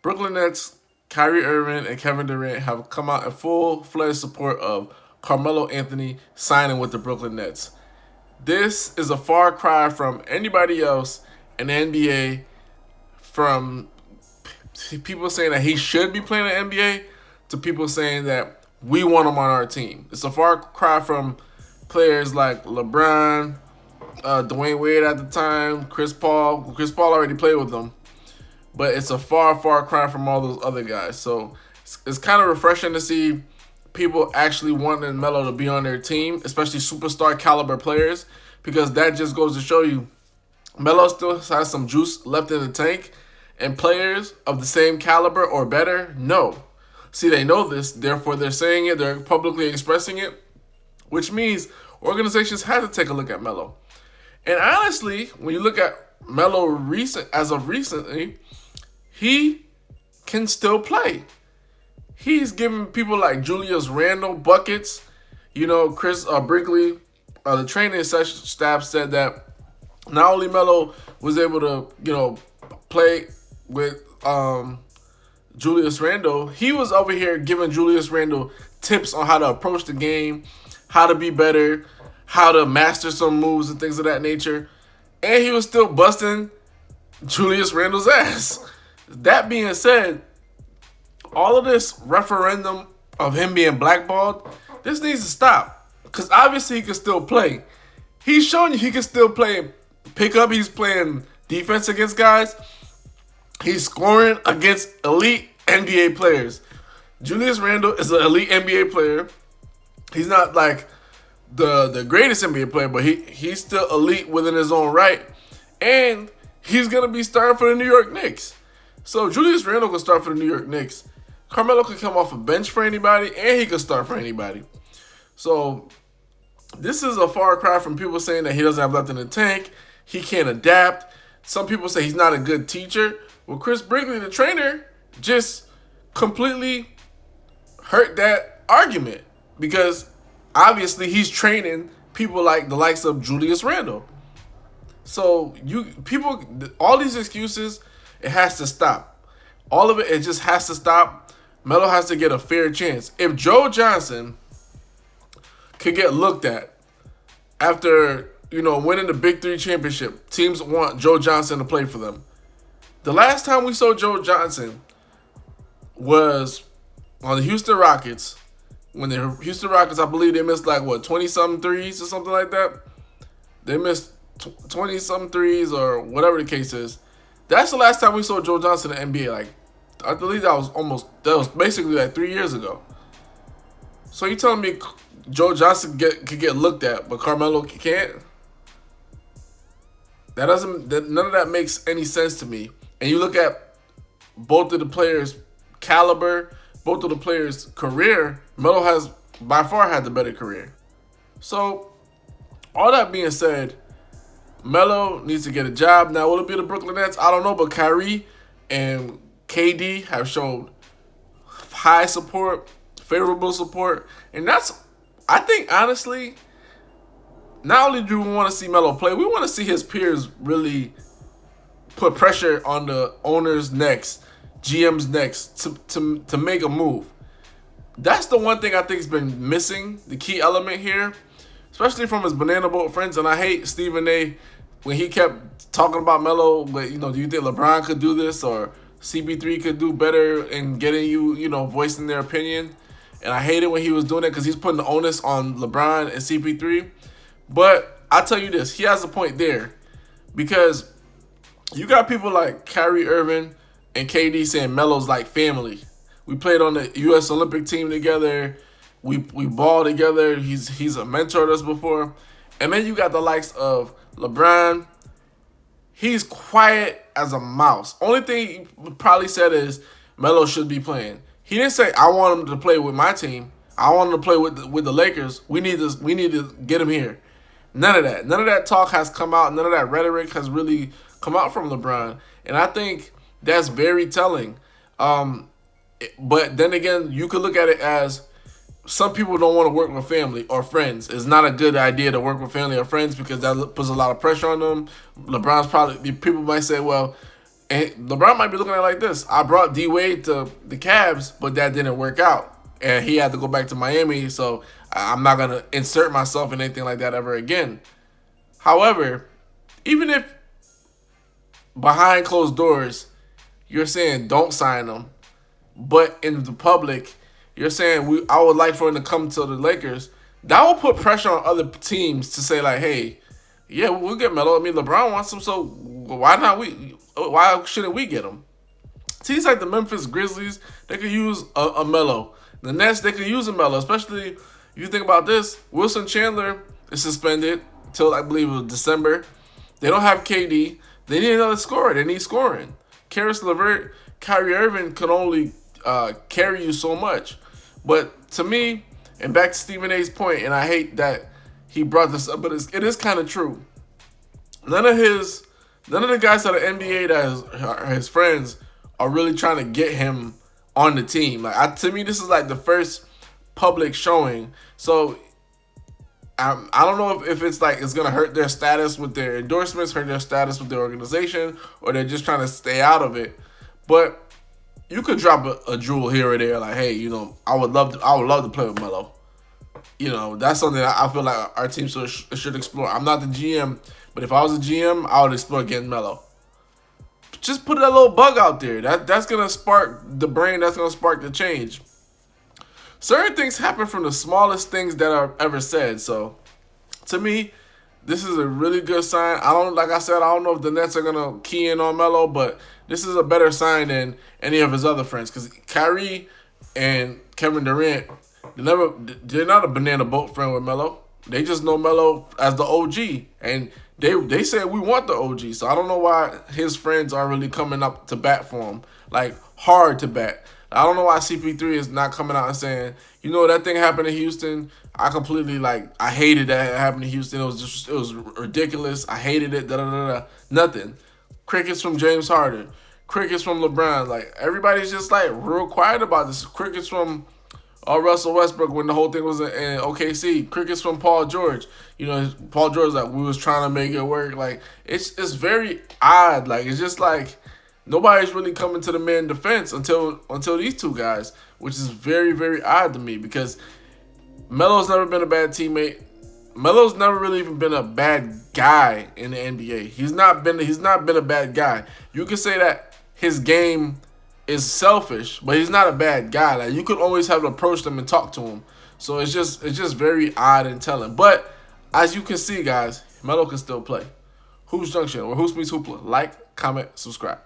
Brooklyn Nets, Kyrie Irving, and Kevin Durant have come out in full-fledged support of Carmelo Anthony signing with the Brooklyn Nets. This is a far cry from anybody else in the NBA, from people saying that he should be playing in the NBA to people saying that we want him on our team. It's a far cry from players like LeBron, Dwayne Wade at the time, Chris Paul. Chris Paul already played with them, but it's a far, far cry from all those other guys. So it's kind of refreshing to see people actually wanting Melo to be on their team, especially superstar caliber players, because that just goes to show you Melo still has some juice left in the tank, and players of the same caliber or better, no. See, they know this, therefore they're saying it, they're publicly expressing it, which means organizations had to take a look at Melo. And honestly, when you look at Melo as of recently, he can still play. He's giving people like Julius Randle buckets. Chris Brinkley, the training staff said that not only Melo was able to, play with Julius Randle, he was over here giving Julius Randle tips on how to approach the game, how to be better, how to master some moves and things of that nature. And he was still busting Julius Randle's ass. That being said, all of this referendum of him being blackballed, this needs to stop. Because obviously he can still play. He's showing you he can still play pickup. He's playing defense against guys. He's scoring against elite NBA players. Julius Randle is an elite NBA player. He's not like the greatest NBA player, but he's still elite within his own right. And he's going to be starting for the New York Knicks. So Julius Randle can start for the New York Knicks. Carmelo could come off a bench for anybody, and he could start for anybody. So this is a far cry from people saying that he doesn't have left in the tank, he can't adapt. Some people say he's not a good teacher. Well, Chris Brinkley, the trainer, just completely hurt that argument, because obviously he's training people like the likes of Julius Randle. So all these excuses, it has to stop. All of it just has to stop. Melo has to get a fair chance. If Joe Johnson could get looked at after, winning the Big Three championship, teams want Joe Johnson to play for them. The last time we saw Joe Johnson was on the Houston Rockets. When the Houston Rockets, I believe they missed 20-something threes or something like that. They missed 20-something threes or whatever the case is. That's the last time we saw Joe Johnson in the NBA. I believe that was basically 3 years ago. So you telling me Joe Johnson could get looked at, but Carmelo can't? None of that makes any sense to me. And you look at both of the players' caliber, both of the players' career, Melo has by far had the better career. So, all that being said, Melo needs to get a job. Now, will it be the Brooklyn Nets? I don't know, but Kyrie and KD have shown high support, favorable support, and I think, honestly, not only do we want to see Melo play, we want to see his peers really put pressure on the owner's necks, GM's necks, to make a move. That's the one thing I think has been missing, the key element here, especially from his banana boat friends. And I hate Stephen A. when he kept talking about Melo, but do you think LeBron could do this or CP3 could do better in getting voicing their opinion? And I hate it when he was doing it because he's putting the onus on LeBron and CP3. But I'll tell you this, he has a point there, because you got people like Kyrie Irving and KD saying Melo's like family. We played on the U.S. Olympic team together. We ball together. He's a mentor to us before. And then you got the likes of LeBron. He's quiet as a mouse. Only thing he probably said is Melo should be playing. He didn't say I want him to play with my team. I want him to play with the Lakers. We need to get him here. None of that. None of that talk has come out. None of that rhetoric has really come out from LeBron. And I think that's very telling. But then again, you could look at it as some people don't want to work with family or friends. It's not a good idea to work with family or friends because that puts a lot of pressure on them. People might say, well, And LeBron might be looking at it like this. I brought D Wade to the Cavs, but that didn't work out. And he had to go back to Miami, so I'm not going to insert myself in anything like that ever again. However, even if behind closed doors, you're saying don't sign him, but in the public, you're saying I would like for him to come to the Lakers, that will put pressure on other teams to say like, hey, yeah, we'll get Melo. I mean, LeBron wants him, so why not we? Why shouldn't we get him? Teams like the Memphis Grizzlies, they could use a Melo. The Nets, they could use a Melo, especially if you think about this. Wilson Chandler is suspended till I believe it was December. They don't have KD. They need another scorer. They need scoring. Karis LeVert, Kyrie Irving can only carry you so much. But to me, and back to Stephen A's point, and I hate that he brought this up, but it is kind of true. None of the guys at the NBA that are his friends are really trying to get him on the team. Like to me, this is like the first public showing. So I don't know if it's like it's gonna hurt their status with their endorsements, hurt their status with their organization, or they're just trying to stay out of it. But you could drop a jewel here or there, like, hey, I would love to play with Melo. That's something I feel like our team should explore. I'm not the GM, but if I was a GM, I would explore getting Melo. Just put that little bug out there. That's gonna spark the brain. That's gonna spark the change. Certain things happen from the smallest things that are ever said. So, to me, this is a really good sign. Like I said, I don't know if the Nets are gonna key in on Melo, but this is a better sign than any of his other friends. Because Kyrie and Kevin Durant, they're not a banana boat friend with Melo. They just know Melo as the OG, and they said we want the OG. So I don't know why his friends are really coming up to bat for him, like hard to bat. I don't know why CP3 is not coming out and saying, that thing happened in Houston. I completely I hated that it happened in Houston. It was ridiculous. I hated it. Nothing. Crickets from James Harden. Crickets from LeBron. Like everybody's just real quiet about this. Crickets from Russell Westbrook when the whole thing was in OKC. Crickets from Paul George. Paul George we was trying to make it work. It's very odd. It's just nobody's really coming to the man defense until these two guys, which is very, very odd to me because Melo's never been a bad teammate. Melo's never really even been a bad guy in the NBA. He's not been a bad guy. You could say that his game is selfish, but he's not a bad guy. You could always have approached him and talked to him. So it's just very odd and telling. But as you can see, guys, Melo can still play. Hoops Junction, or Hoops meets Hoopla. Like, comment, subscribe.